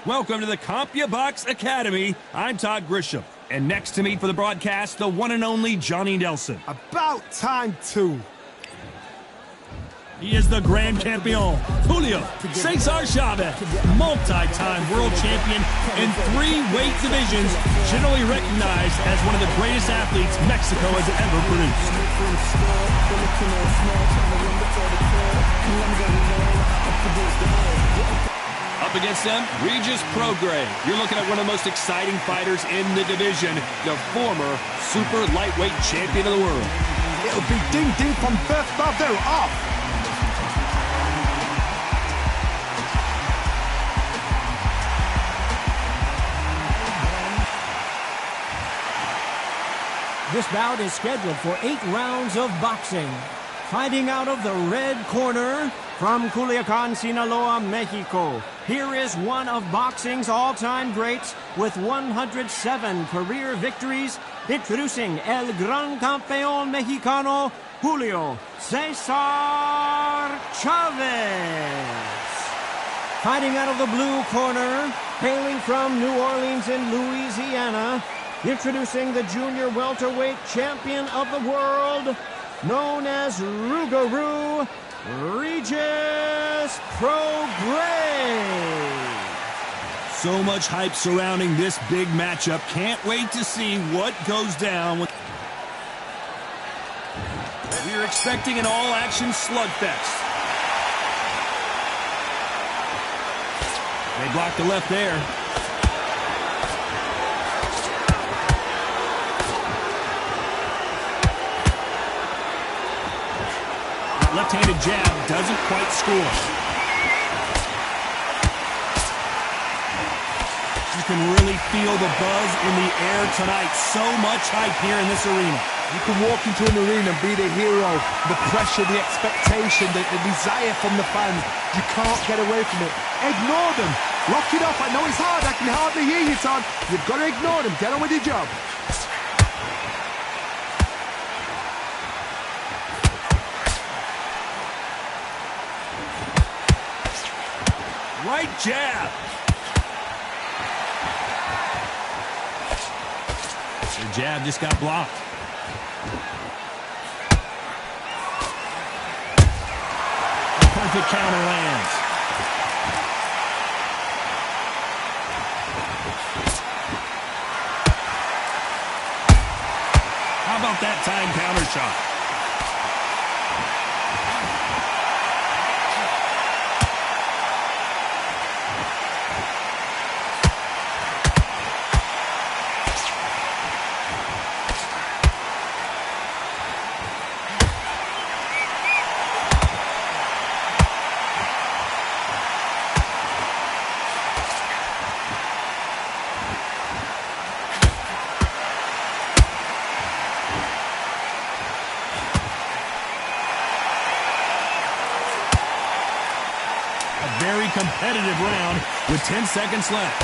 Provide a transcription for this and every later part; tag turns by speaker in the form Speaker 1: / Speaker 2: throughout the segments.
Speaker 1: Welcome to the CompuBox Academy. I'm Todd Grisham. And next to me for the broadcast, the one and only Johnny Nelson.
Speaker 2: About time, too.
Speaker 1: He is the Grand Campeon, Julio CÉSAR Chávez, multi-time world champion in 3 weight divisions, generally recognized as one of the greatest athletes Mexico has ever produced. Up against them, Regis Prograis. You're looking at one of the most exciting fighters in the division, the former super lightweight champion of the world.
Speaker 2: It'll be ding-ding from first bell off.
Speaker 3: This bout is scheduled for 8 rounds of boxing. Fighting out of the red corner, from Culiacan, Sinaloa, Mexico, here is one of boxing's all-time greats with 107 career victories, introducing El Gran Campeón Mexicano, Julio CÉSAR Chávez. Fighting out of the blue corner, hailing from New Orleans in Louisiana, introducing the junior welterweight champion of the world, known as Rougarou, Regis Prograis.
Speaker 1: So much hype surrounding this big matchup. Can't wait to see what goes down. We're expecting an all-action slugfest. They blocked the left there. Left-handed jab doesn't quite score. You can really feel the buzz in the air tonight. So much hype here in this arena.
Speaker 2: You can walk into an arena and be the hero. The pressure, the expectation, the desire from the fans. You can't get away from it. Ignore them. Lock it off. I know it's hard. I can hardly hear you, Todd. You've got to ignore them. Get on with your job.
Speaker 1: Right jab. The jab just got blocked. A perfect counter lands. How about that time counter shot? Very competitive round with 10 seconds left.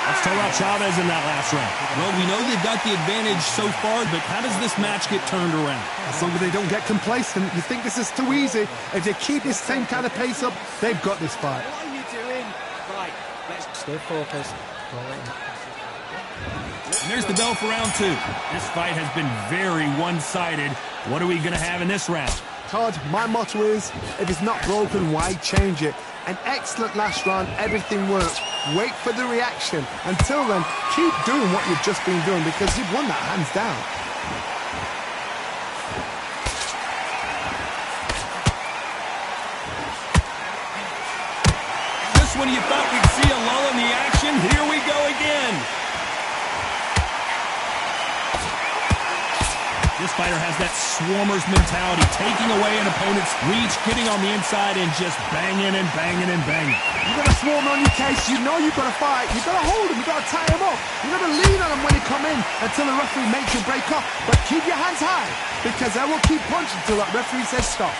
Speaker 1: Let's talk about Chávez in that last round. Well, we know they've got the advantage so far, but how does this match get turned around?
Speaker 2: As long as they don't get complacent, you think this is too easy. If they keep this same kind of pace up, they've got this fight.
Speaker 3: What are you doing? Right, let's stay focused.
Speaker 1: And there's the bell for round 2. This fight has been very one-sided. What are we going to have in this round?
Speaker 2: Todd, my motto is, if it's not broken, why change it? An excellent last round, everything works. Wait for the reaction. Until then, keep doing what you've just been doing because you've won that hands down.
Speaker 1: Just when you thought we'd see a lull in the action, here we go again. This fighter has that swarmer's mentality, taking away an opponent's reach, getting on the inside and just banging and banging and banging.
Speaker 2: You've got a swarm on your case. You know you've got to fight. You've got to hold them. You've got to tie them up. You've got to lean on them when they come in until the referee makes you break up. But keep your hands high because they will keep punching until that referee says stop.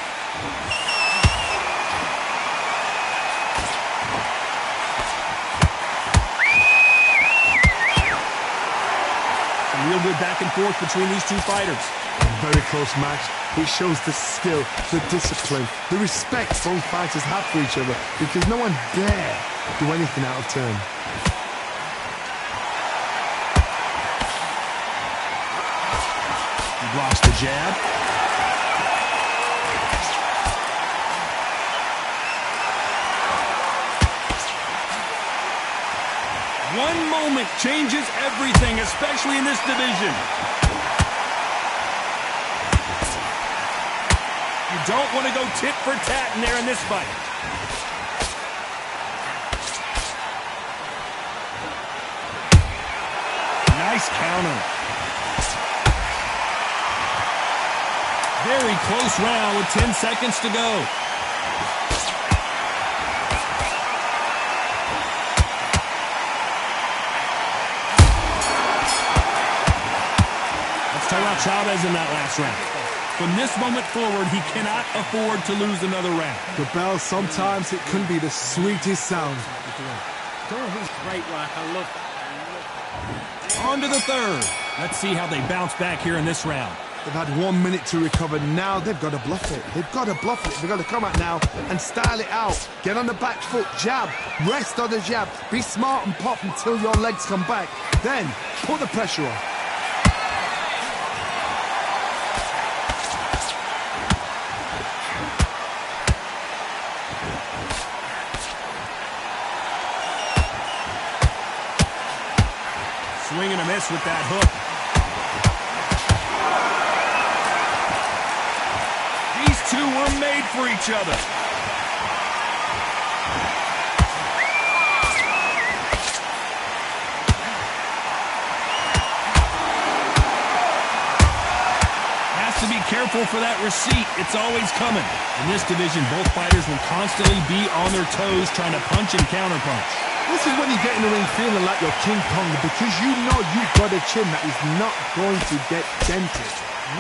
Speaker 1: Real good back and forth between these two fighters.
Speaker 2: very close match. It shows the skill, the discipline, the respect both fighters have for each other, because no one dare do anything out of turn.
Speaker 1: He blocks the jab. One moment changes everything, especially in this division. You don't want to go tit for tat in there in this fight. Nice counter. Very close round with 10 seconds to go. Let's talk about Chavez in that last round. From this moment forward, he cannot afford to lose another round.
Speaker 2: The bell, sometimes it can be the sweetest sound.
Speaker 3: Great work. I love that.
Speaker 1: On to the third. Let's see how they bounce back here in this round.
Speaker 2: They've had 1 minute to recover. Now they've got to bluff it. They've got to bluff it. They've got to come out now and style it out. Get on the back foot, jab, rest on the jab. Be smart and pop until your legs come back. Then put the pressure on.
Speaker 1: Swing and a miss with that hook. These two were made for each other. Has to be careful for that receipt. It's always coming. In this division, both fighters will constantly be on their toes trying to punch and counterpunch.
Speaker 2: This is when you get in the ring feeling like you're King Kong, because you know you've got a chin that is not going to get dented.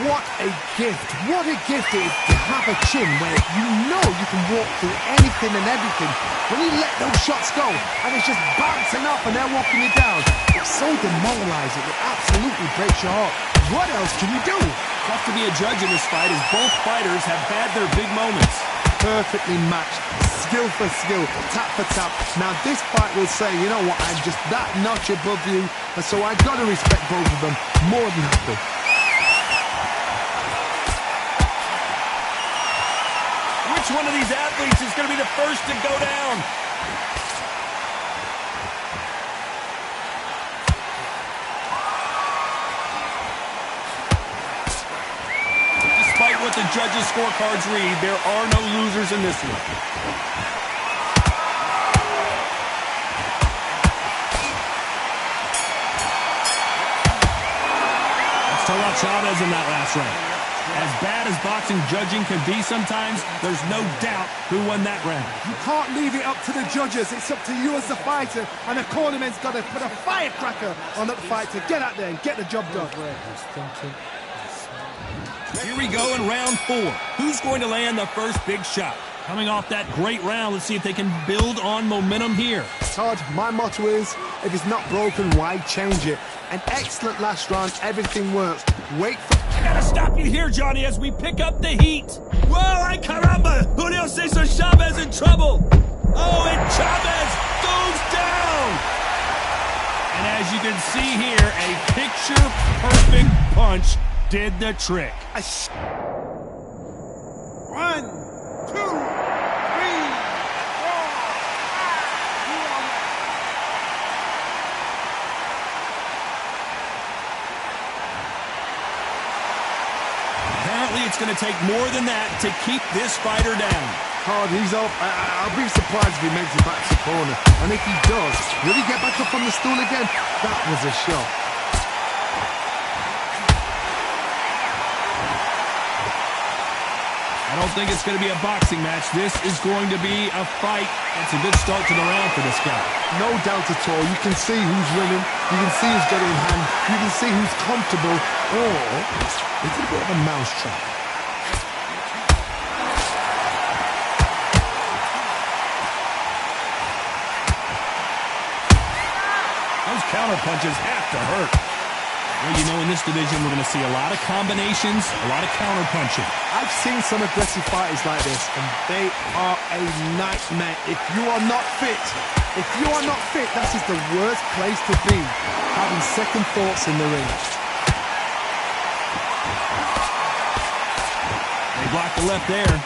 Speaker 2: What a gift. What a gift it is to have a chin where you know you can walk through anything and everything. When you let those shots go and it's just bouncing up and they're walking you down, it's so demoralizing. It absolutely breaks your heart. What else can you do?
Speaker 1: Tough to be a judge in this fight, as both fighters have had their big moments.
Speaker 2: Perfectly matched, skill for skill, tap for tap. Now this fight will say, you know what, I'm just that notch above you, and so I've got to respect both of them more than happy.
Speaker 1: Which one of these athletes is going to be the first to go down? Despite what the judges' scorecards read, there are no losers in this one. Let's talk about Chavez in that last round. As bad as boxing judging can be sometimes, there's no doubt who won that round.
Speaker 2: You can't leave it up to the judges. It's up to you as the fighter, and the cornerman's got to put a firecracker on that fight to get out there and get the job done.
Speaker 1: Here we go in round 4. Who's going to land the first big shot? Coming off that great round, let's see if they can build on momentum here.
Speaker 2: Todd, my motto is, if it's not broken, why change it? An excellent last round, everything works. Wait for...
Speaker 1: I gotta stop you here, Johnny, as we pick up the heat. Whoa, ay caramba! Julio César Chavez in trouble. Oh, and Chavez goes down. And as you can see here, a picture-perfect punch did the trick.
Speaker 2: 1, 2, 3, 4, 5.
Speaker 1: Apparently, it's going to take more than that to keep this fighter down.
Speaker 2: Todd, he's up. I'll be surprised if he makes it back to the corner. And if he does, will he get back up on the stool again? That was a shot.
Speaker 1: I don't think it's going to be a boxing match. This is going to be a fight. It's a good start to the round for this guy.
Speaker 2: No doubt at all. You can see who's winning. You can see who's getting in hand. You can see who's comfortable. Or it's a bit of a mousetrap.
Speaker 1: Those counter punches have to hurt. Well, you know, in this division, we're going to see a lot of combinations, a lot of counter-punching.
Speaker 2: I've seen some aggressive fighters like this, and they are a nightmare. If you are not fit, that is the worst place to be, having second thoughts in the ring.
Speaker 1: They blocked the left there.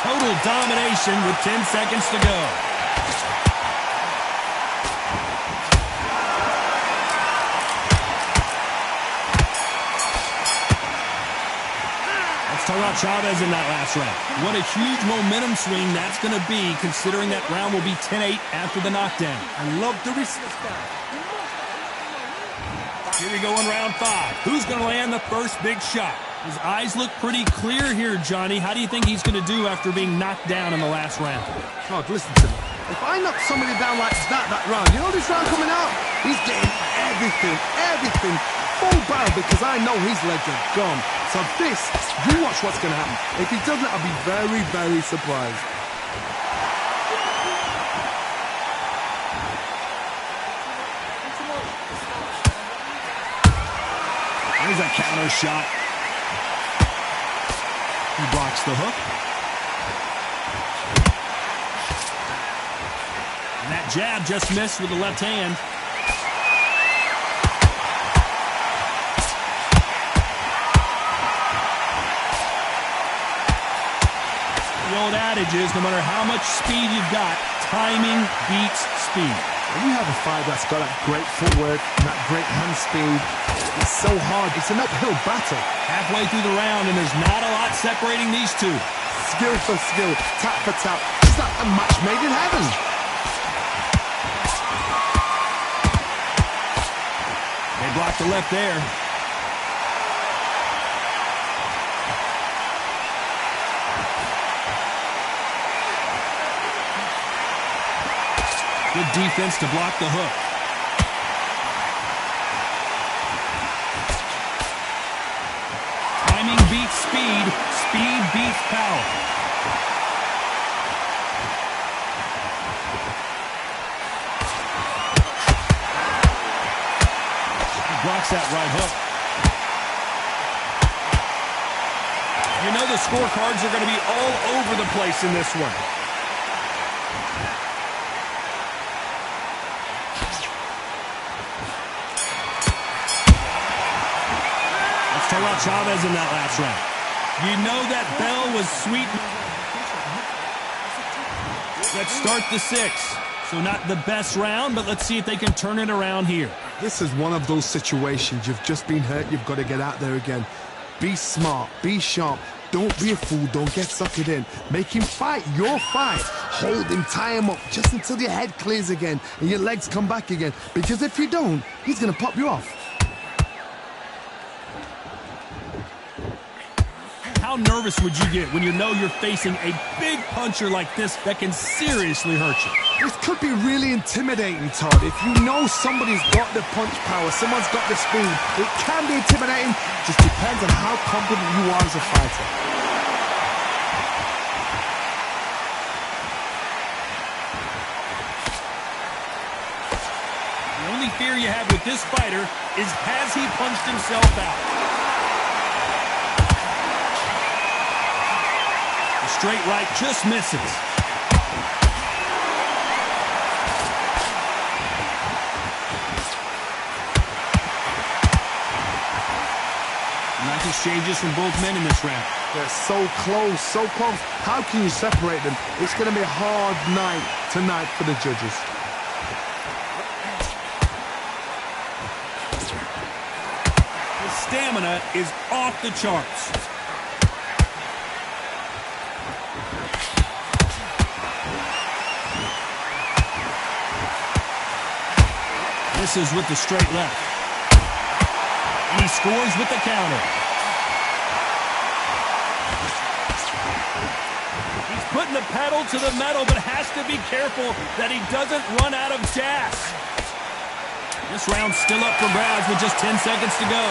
Speaker 1: Total domination with 10 seconds to go. Let's talk about Chavez in that last round. What a huge momentum swing that's going to be, considering that round will be 10-8 after the knockdown.
Speaker 2: I love the resistance.
Speaker 1: Here we go in round 5. Who's going to land the first big shot? His eyes look pretty clear here, Johnny. How do you think he's going to do after being knocked down in the last round?
Speaker 2: God, listen to me. If I knock somebody down like that round, you know this round coming out? He's getting everything full barrel, because I know his legs are gone. So this, you watch what's going to happen. If he doesn't, I'll be very, very surprised.
Speaker 1: There's a counter shot. He blocks the hook. And that jab just missed with the left hand. The old adage is, no matter how much speed you've got, timing beats speed.
Speaker 2: When you have a fight that's got that great footwork and that great hand speed, it's so hard. It's an uphill battle.
Speaker 1: Halfway through the round, and there's not a lot separating these two.
Speaker 2: Skill for skill, tap for tap. It's like a match made in heaven.
Speaker 1: They blocked the left there. Good defense to block the hook. Timing beats speed. Speed beats power. He blocks that right hook. You know the scorecards are going to be all over the place in this one. Talk about Chavez in that last round. You know that bell was sweet. Let's start the 6th. So not the best round, but let's see if they can turn it around here.
Speaker 2: This is one of those situations. You've just been hurt. You've got to get out there again. Be smart. Be sharp. Don't be a fool. Don't get suckered in. Make him fight your fight. Hold him. Tie him up just until your head clears again and your legs come back again. Because if you don't, he's going to pop you off.
Speaker 1: How nervous would you get when you know you're facing a big puncher like this that can seriously hurt you?
Speaker 2: This could be really intimidating, Todd. If you know somebody's got the punch power, someone's got the speed, it can be intimidating. Just depends on how confident you are as a fighter.
Speaker 1: The only fear you have with this fighter is, has he punched himself out? Straight right just misses. Nice exchanges from both men in this round.
Speaker 2: They're so close, so close. How can you separate them? It's going to be a hard night tonight for the judges.
Speaker 1: His stamina is off the charts. Misses with the straight left. And he scores with the counter. He's putting the pedal to the metal, but has to be careful that he doesn't run out of gas. This round's still up for grabs with just 10 seconds to go.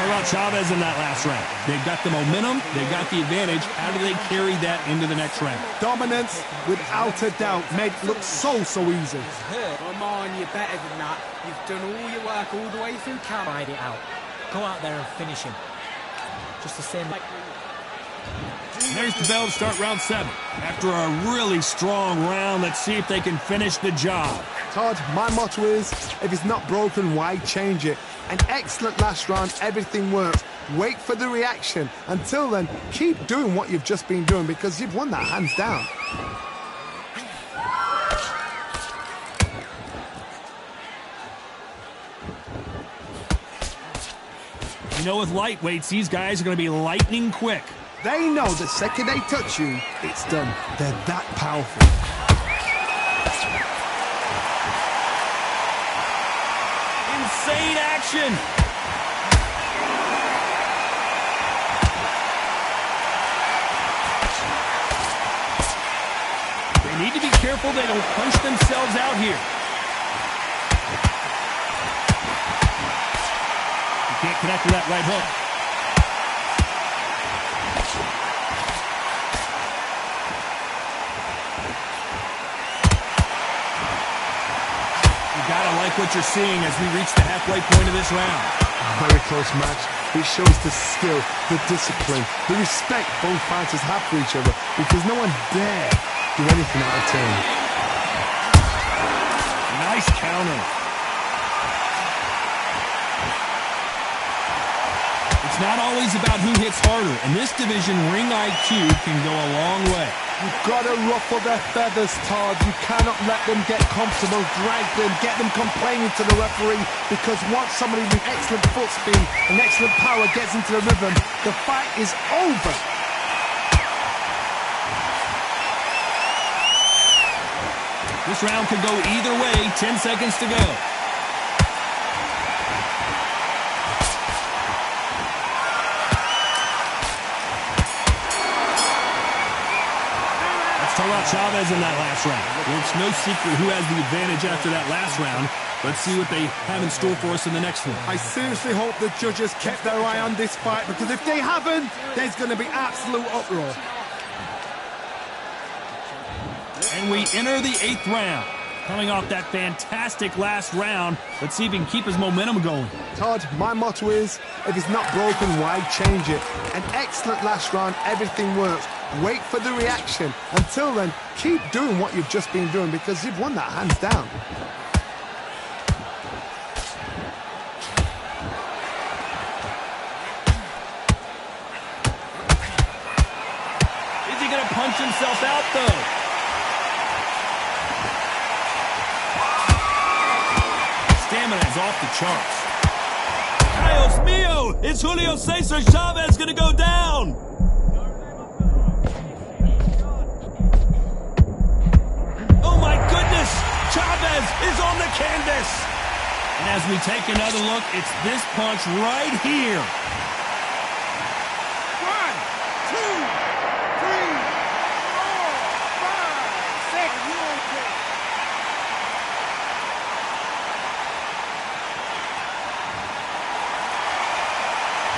Speaker 1: about Chavez in that last round. They've got the momentum, they've got the advantage. How do they carry that into the next round?
Speaker 2: Dominance, without a doubt, made it look so easy.
Speaker 4: Come on, you're better than that. You've done all your work all the way through camp.
Speaker 5: Ride it out. Go out there and finish him. Just the same.
Speaker 1: There's the bell to start round 7. After a really strong round, let's see if they can finish the job.
Speaker 2: Todd, my motto is, if it's not broken, why change it? An excellent last round, everything works. Wait for the reaction. Until then, keep doing what you've just been doing because you've won that hands down.
Speaker 1: You know, with lightweights, these guys are going to be lightning quick.
Speaker 2: They know the second they touch you, it's done. They're that powerful.
Speaker 1: Insane action. They need to be careful they don't punch themselves out here. You can't connect with that right hook. Gotta like what you're seeing as we reach the halfway point of this round.
Speaker 2: Very close match. It shows the skill, the discipline, the respect both fighters have for each other because no one dare do anything out of turn.
Speaker 1: Nice counter. It's not always about who hits harder. In this division, ring IQ can go a long way.
Speaker 2: You've got to ruffle their feathers, Todd. You cannot let them get comfortable, drag them, get them complaining to the referee, because once somebody with excellent foot speed and excellent power gets into the rhythm, the fight is over.
Speaker 1: This round could go either way. 10 seconds to go. Talk about Chavez in that last round. Well, it's no secret who has the advantage after that last round. Let's see what they have in store for us in the next one.
Speaker 2: I seriously hope the judges kept their eye on this fight, because if they haven't, there's going to be absolute uproar.
Speaker 1: And we enter the 8th round. Coming off that fantastic last round, let's see if he can keep his momentum going.
Speaker 2: Todd, my motto is, if it's not broken, why change it? An excellent last round, everything works. Wait for the reaction. Until then, keep doing what you've just been doing because you've won that hands down.
Speaker 1: Is he going to punch himself out, though? Stamina is off the charts. Dios mío! Is Julio César Chavez going to go down? Chavez is on the canvas. And as we take another look, it's this punch right here. 1, 2, 3, 4, 5, 6.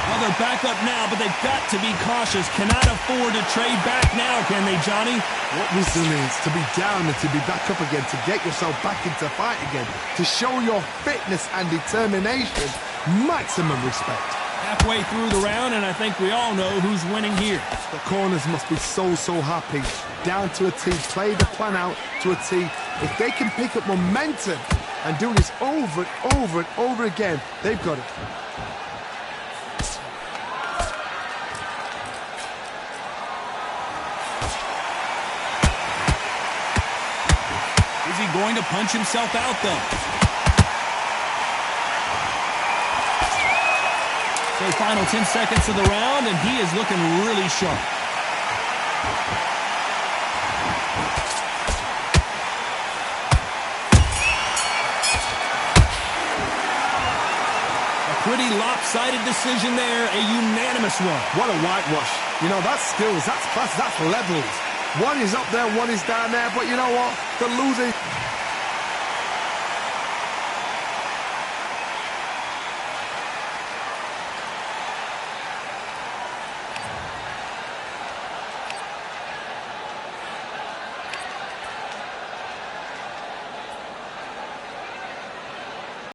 Speaker 1: Well, they're back up now, but they've got to be cautious. Cannot afford to trade back now, can they, Johnny?
Speaker 2: What resilience to be down and to be back up again, to get yourself back into fight again, to show your fitness and determination. Maximum respect.
Speaker 1: Halfway through the round, and I think we all know who's winning here.
Speaker 2: The corners must be so happy. Down to a T, play the plan out to a T. If they can pick up momentum and do this over and over and over again, they've got it.
Speaker 1: Is he going to punch himself out, though? So final 10 seconds of the round, and he is looking really sharp. A pretty lopsided decision there, a unanimous one.
Speaker 2: What a whitewash. You know, that's skills, that's class, that's levels. One is up there, one is down there, but you know what? The loser